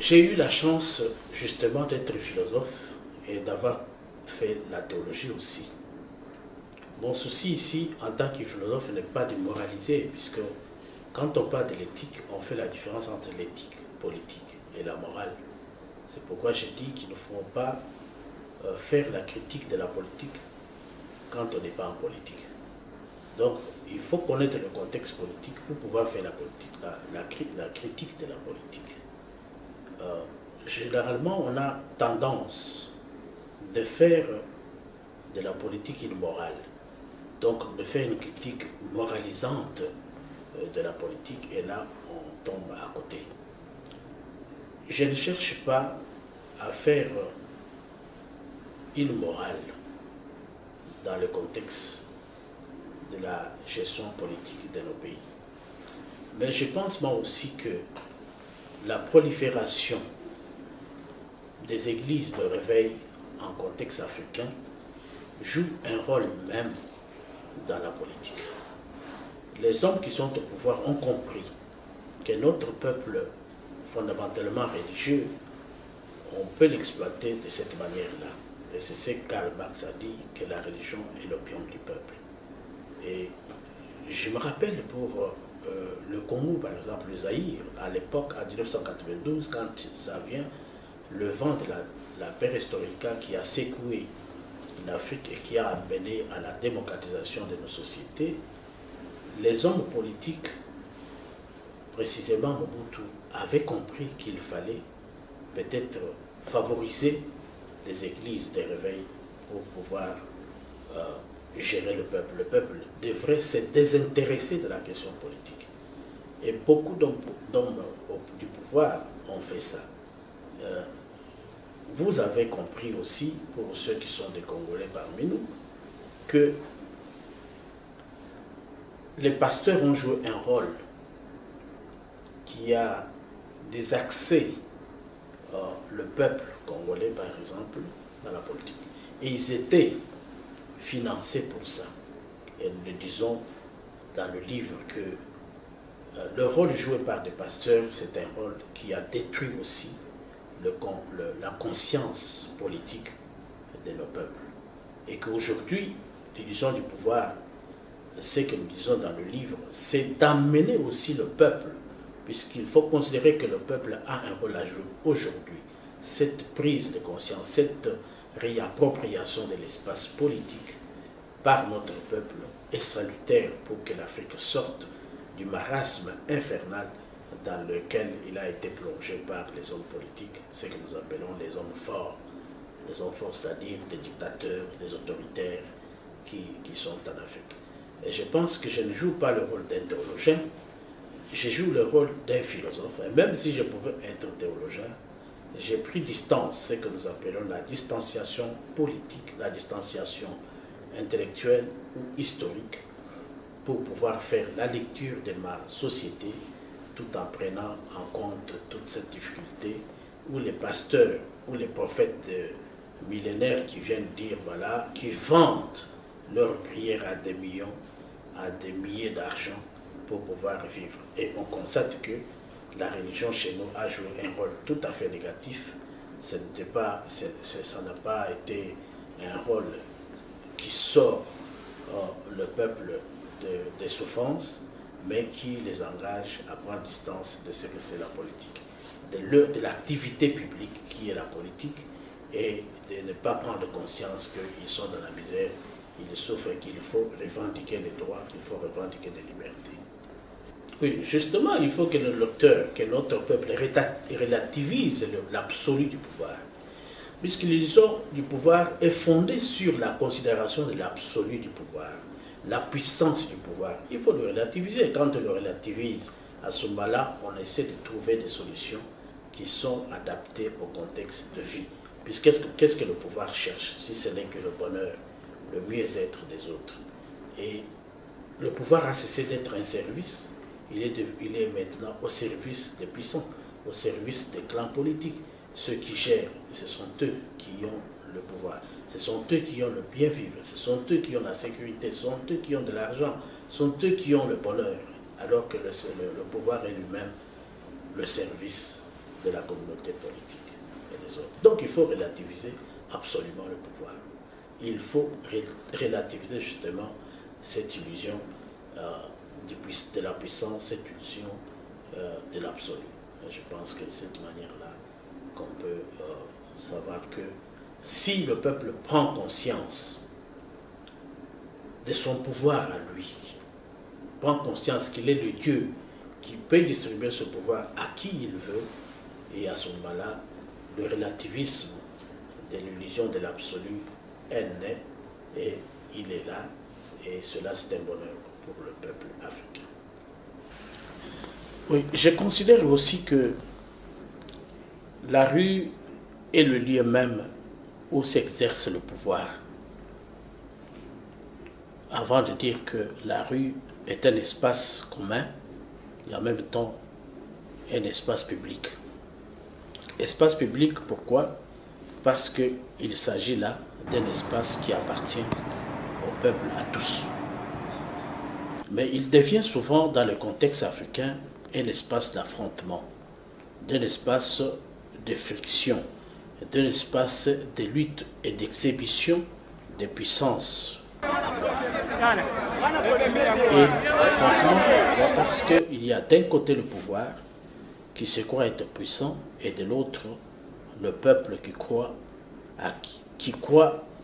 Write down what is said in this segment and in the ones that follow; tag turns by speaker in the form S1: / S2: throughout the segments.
S1: J'ai eu la chance justement d'être philosophe et d'avoir fait la théologie aussi. Mon souci ici, en tant que philosophe, n'est pas de moraliser, puisque quand on parle de l'éthique, on fait la différence entre l'éthique politique et la morale. C'est pourquoi je dis qu'il ne faut pas faire la critique de la politique quand on n'est pas en politique. Donc, il faut connaître le contexte politique pour pouvoir faire la critique de la politique. Généralement, on a tendance de faire de la politique une morale. Donc, de faire une critique moralisante de la politique, et là, on tombe à côté. Je ne cherche pas à faire une morale dans le contexte de la gestion politique de nos pays. Mais je pense moi aussi que la prolifération des églises de réveil en contexte africain joue un rôle même dans la politique. Les hommes qui sont au pouvoir ont compris que notre peuple fondamentalement religieux, on peut l'exploiter de cette manière-là. Et c'est ce que Karl Marx a dit, que la religion est l'opium du peuple. Et je me rappelle pour le Congo, par exemple, le Zaïre, à l'époque, en 1992, quand ça vient, le vent de la perestroïka qui a secoué l'Afrique et qui a amené à la démocratisation de nos sociétés, les hommes politiques, précisément Mobutu, avaient compris qu'il fallait peut-être favoriser les églises des réveils pour pouvoir gérer le peuple. Le peuple devrait se désintéresser de la question politique. Et beaucoup d'hommes du pouvoir ont fait ça. Vous avez compris aussi, pour ceux qui sont des Congolais parmi nous, que les pasteurs ont joué un rôle qui a désaxé le peuple congolais, par exemple, dans la politique. Et ils étaient financés pour ça. Et nous le disons dans le livre que le rôle joué par des pasteurs, c'est un rôle qui a détruit aussi la conscience politique de nos peuples. Et qu'aujourd'hui, l'illusion du pouvoir, ce que nous disons dans le livre, c'est d'amener aussi le peuple, puisqu'il faut considérer que le peuple a un rôle à jouer aujourd'hui. Cette prise de conscience, cette réappropriation de l'espace politique par notre peuple est salutaire pour que l'Afrique sorte du marasme infernal dans lequel il a été plongé par les hommes politiques, ce que nous appelons les hommes forts, c'est-à-dire des dictateurs, des autoritaires qui sont en Afrique. Et je pense que je ne joue pas le rôle d'un théologien, je joue le rôle d'un philosophe. Et même si je pouvais être théologien, j'ai pris distance, ce que nous appelons la distanciation politique, la distanciation intellectuelle ou historique, pour pouvoir faire la lecture de ma société tout en prenant en compte toute cette difficulté où les pasteurs ou les prophètes millénaires qui viennent dire, voilà, qui vantent leurs prières à des millions, à des milliers d'argent pour pouvoir vivre. Et on constate que la religion chez nous a joué un rôle tout à fait négatif. Ça n'a pas été un rôle qui sort le peuple des souffrances, mais qui les engage à prendre distance de ce que c'est la politique, de l'activité publique qui est la politique, et de ne pas prendre conscience qu'ils sont dans la misère, ils souffrent et qu'il faut revendiquer les droits, qu'il faut revendiquer des libertés. Oui, justement, il faut que le lecteur, que notre peuple relativise l'absolu du pouvoir. puisque l'illusion du pouvoir est fondée sur la considération de l'absolu du pouvoir, la puissance du pouvoir. Il faut le relativiser. Quand on le relativise, à ce moment-là, on essaie de trouver des solutions qui sont adaptées au contexte de vie. Qu'est-ce que le pouvoir cherche, si ce n'est que le bonheur, le mieux-être des autres? Et le pouvoir a cessé d'être un service. Il est maintenant au service des puissants, au service des clans politiques. Ceux qui gèrent, ce sont eux qui ont le pouvoir. Ce sont eux qui ont le bien vivre. Ce sont eux qui ont la sécurité. Ce sont eux qui ont de l'argent. Ce sont eux qui ont le bonheur. Alors que le pouvoir est lui-même le service de la communauté politique et des autres. Donc il faut relativiser absolument le pouvoir. Il faut relativiser justement cette illusion de la puissance, cette illusion de l'absolu. Je pense que de cette manière-là qu'on peut savoir que si le peuple prend conscience de son pouvoir à lui, prend conscience qu'il est le Dieu qui peut distribuer ce pouvoir à qui il veut, et à ce moment-là, le relativisme de l'illusion de l'absolu est né et il est là, et cela c'est un bonheur pour le peuple africain. Oui, je considère aussi que la rue est le lieu même où s'exerce le pouvoir. Avant de dire que la rue est un espace commun et en même temps un espace public. Espace public, pourquoi? Parce qu'il s'agit là d'un espace qui appartient au peuple, à tous. Mais il devient souvent, dans le contexte africain, un espace d'affrontement, d'un espace de friction, d'un espace de lutte et d'exhibition des puissances. Et affrontement, parce qu'il y a d'un côté le pouvoir qui se croit être puissant et de l'autre le peuple qui croit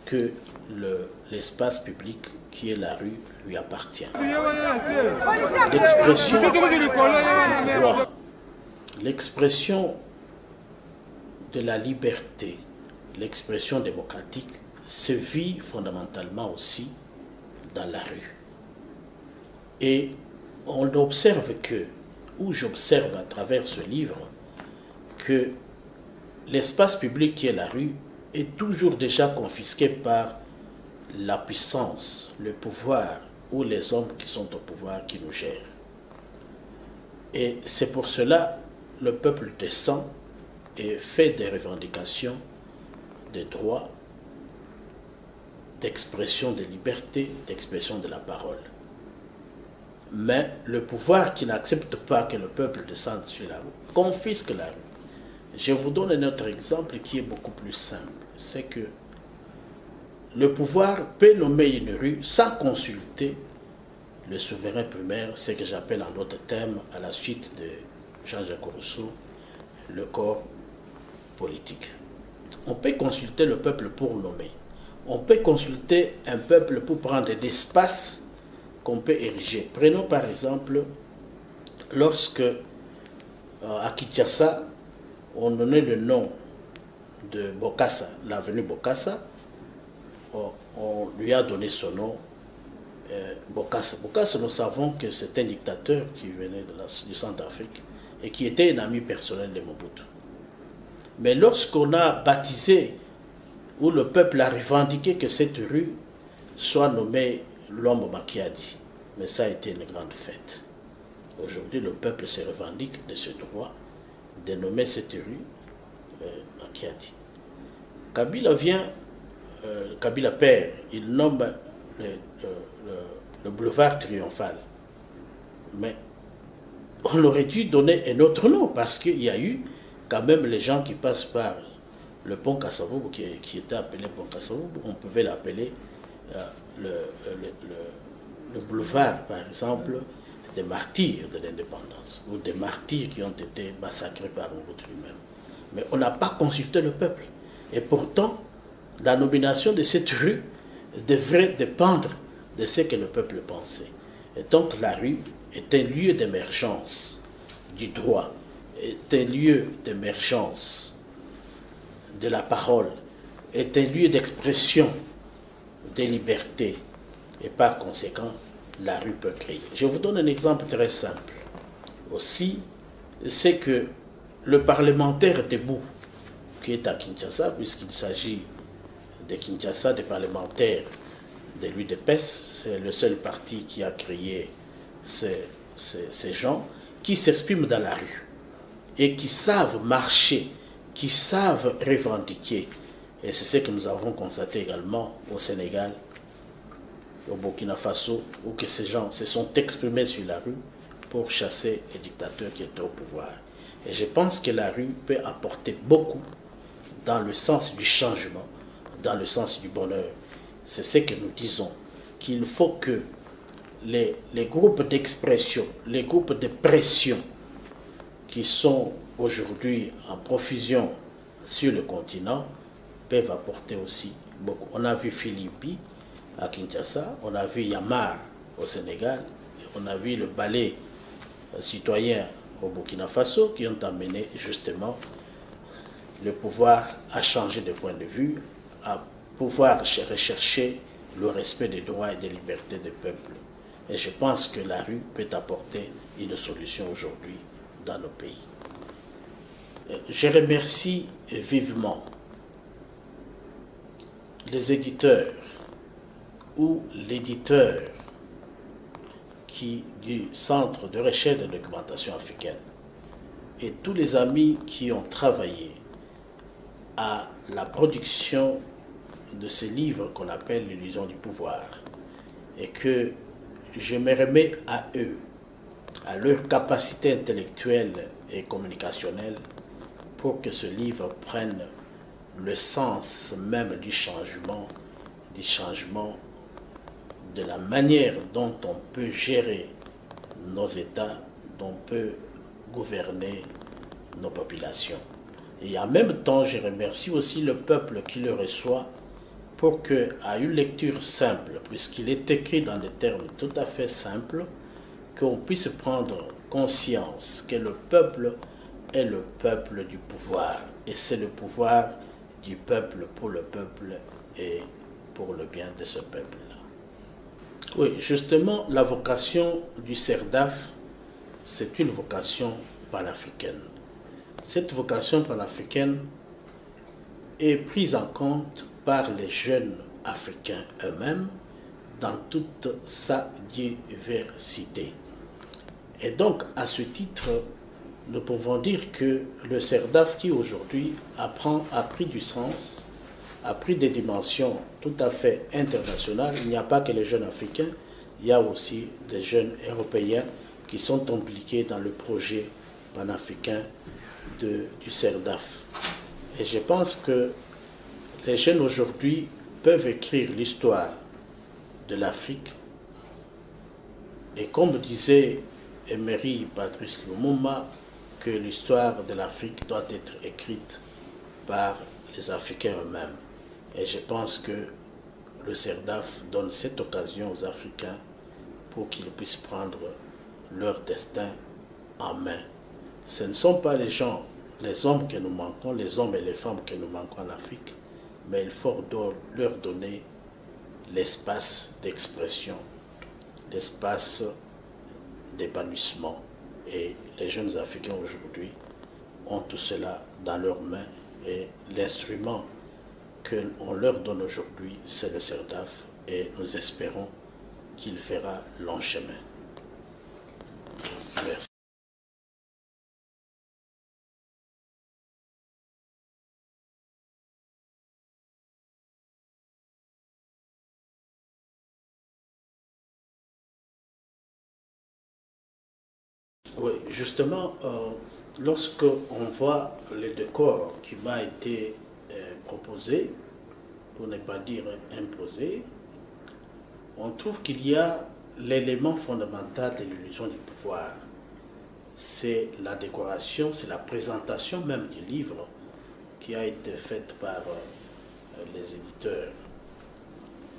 S1: que l'espace public qui est la rue lui appartient. L'expression du droit, l'expression de la liberté, l'expression démocratique se vit fondamentalement aussi dans la rue. Et on observe que, ou j'observe à travers ce livre, que l'espace public qui est la rue est toujours déjà confisqué par la puissance, le pouvoir ou les hommes qui sont au pouvoir qui nous gèrent. Et c'est pour cela que le peuple descend et fait des revendications de droits, d'expression de liberté, d'expression de la parole. Mais le pouvoir qui n'accepte pas que le peuple descende sur la rue confisque la rue. Je vous donne un autre exemple qui est beaucoup plus simple. C'est que le pouvoir peut nommer une rue sans consulter le souverain primaire, ce que j'appelle en d'autres termes, à la suite de Jean-Jacques Rousseau, le corps politique. On peut consulter le peuple pour nommer. On peut consulter un peuple pour prendre des espaces qu'on peut ériger. Prenons par exemple, lorsque à Kinshasa, on donnait le nom de Bokassa, l'avenue Bokassa, on lui a donné son nom, Bokassa. Bokassa, nous savons que c'est un dictateur qui venait du Centrafrique et qui était un ami personnel de Mobutu. Mais lorsqu'on a baptisé, où le peuple a revendiqué que cette rue soit nommée Luambo Makiadi, mais ça a été une grande fête. Aujourd'hui, le peuple se revendique de ce droit de nommer cette rue Makiadi. Kabila vient, Kabila père, il nomme le boulevard Triomphal. Mais on aurait dû donner un autre nom parce qu'il y a eu quand même les gens qui passent par le pont Kasavubu qui était appelé pont Kasavubu, on pouvait l'appeler le boulevard, par exemple, des martyrs de l'indépendance ou des martyrs qui ont été massacrés par Mobutu lui-même. Mais on n'a pas consulté le peuple. Et pourtant, la nomination de cette rue devrait dépendre de ce que le peuple pensait. Et donc la rue est un lieu d'émergence du droit, est un lieu d'émergence de la parole, est un lieu d'expression des libertés et par conséquent, la rue peut crier. Je vous donne un exemple très simple. Aussi, c'est que le parlementaire debout, qui est à Kinshasa, puisqu'il s'agit de Kinshasa, des parlementaires de l'UDPS, c'est le seul parti qui a créé ces gens, qui s'expriment dans la rue et qui savent marcher, qui savent revendiquer. Et c'est ce que nous avons constaté également au Sénégal, au Burkina Faso, où que ces gens se sont exprimés sur la rue pour chasser les dictateurs qui étaient au pouvoir. Et je pense que la rue peut apporter beaucoup dans le sens du changement, dans le sens du bonheur. C'est ce que nous disons, qu'il faut que les groupes d'expression, les groupes de pression qui sont aujourd'hui en profusion sur le continent peuvent apporter aussi beaucoup. On a vu Philippi à Kinshasa, on a vu Yamar au Sénégal, on a vu le ballet citoyen au Burkina Faso qui ont amené justement le pouvoir à changer de point de vue, à pouvoir rechercher le respect des droits et des libertés des peuples. Et je pense que la rue peut apporter une solution aujourd'hui dans nos pays. Je remercie vivement les éditeurs ou l'éditeur du Centre de recherche et de documentation africaine et tous les amis qui ont travaillé à la production de ce livre qu'on appelle l'illusion du pouvoir, et que je me remets à eux, à leur capacité intellectuelle et communicationnelle pour que ce livre prenne le sens même du changement de la manière dont on peut gérer nos États, dont on peut gouverner nos populations. Et en même temps, je remercie aussi le peuple qui le reçoit pour qu'à une lecture simple, puisqu'il est écrit dans des termes tout à fait simples, qu'on puisse prendre conscience que le peuple est le peuple du pouvoir. Et c'est le pouvoir du peuple pour le peuple et pour le bien de ce peuple-là. Oui, justement, la vocation du CERDAF, c'est une vocation panafricaine. Cette vocation panafricaine est prise en compte par les jeunes africains eux-mêmes dans toute sa diversité. Et donc, à ce titre, nous pouvons dire que le CERDAF qui aujourd'hui a pris du sens, a pris des dimensions tout à fait internationales. Il n'y a pas que les jeunes africains, il y a aussi des jeunes européens qui sont impliqués dans le projet panafricain du CERDAF. Et je pense que les jeunes aujourd'hui peuvent écrire l'histoire de l'Afrique. Et comme disait Emery Patrice Lumumba, que l'histoire de l'Afrique doit être écrite par les Africains eux-mêmes. Et je pense que le CERDAF donne cette occasion aux Africains pour qu'ils puissent prendre leur destin en main. Ce ne sont pas les gens, les hommes que nous manquons, les hommes et les femmes que nous manquons en Afrique, mais il faut leur donner l'espace d'expression, l'espace d'épanouissement. Et les jeunes Africains aujourd'hui ont tout cela dans leurs mains et l'instrument qu'on leur donne aujourd'hui, c'est le CERDAF et nous espérons qu'il fera long chemin. Merci. Oui, justement, lorsque on voit le décor qui m'a été proposé, pour ne pas dire imposé, on trouve qu'il y a l'élément fondamental de l'illusion du pouvoir. C'est la décoration, c'est la présentation même du livre qui a été faite par les éditeurs.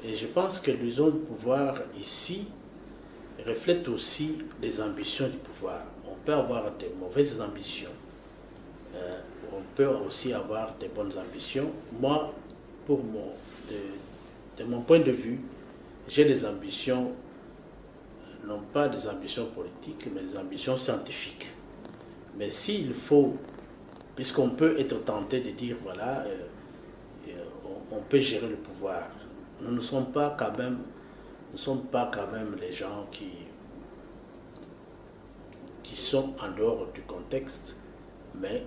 S1: Et je pense que l'illusion du pouvoir ici reflète aussi les ambitions du pouvoir. On peut avoir de mauvaises ambitions. On peut aussi avoir de bonnes ambitions. Moi, de mon point de vue, j'ai des ambitions, non pas des ambitions politiques, mais des ambitions scientifiques. Mais s'il faut, puisqu'on peut être tenté de dire, voilà, on peut gérer le pouvoir, nous ne sommes pas quand même les gens qui sont en dehors du contexte, mais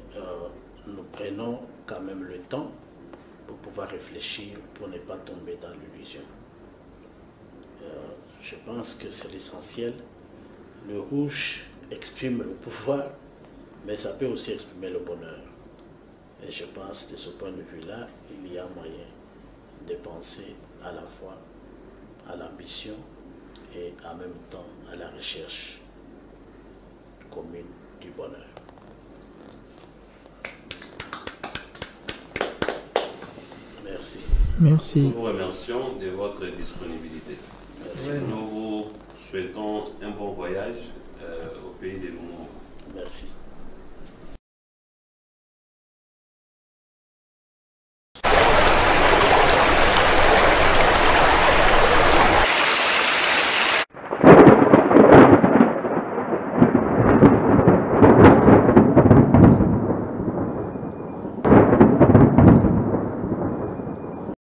S1: nous prenons quand même le temps pour pouvoir réfléchir, pour ne pas tomber dans l'illusion. Je pense que c'est l'essentiel. Le rouge exprime le pouvoir, mais ça peut aussi exprimer le bonheur. Et je pense que de ce point de vue-là, il y a moyen de penser à la fois à l'ambition et en même temps à la recherche commune du bonheur. Merci.
S2: Merci.
S3: Nous vous remercions de votre disponibilité.
S1: Merci.
S3: Nous vous souhaitons un bon voyage au pays de Lumumba.
S1: Merci.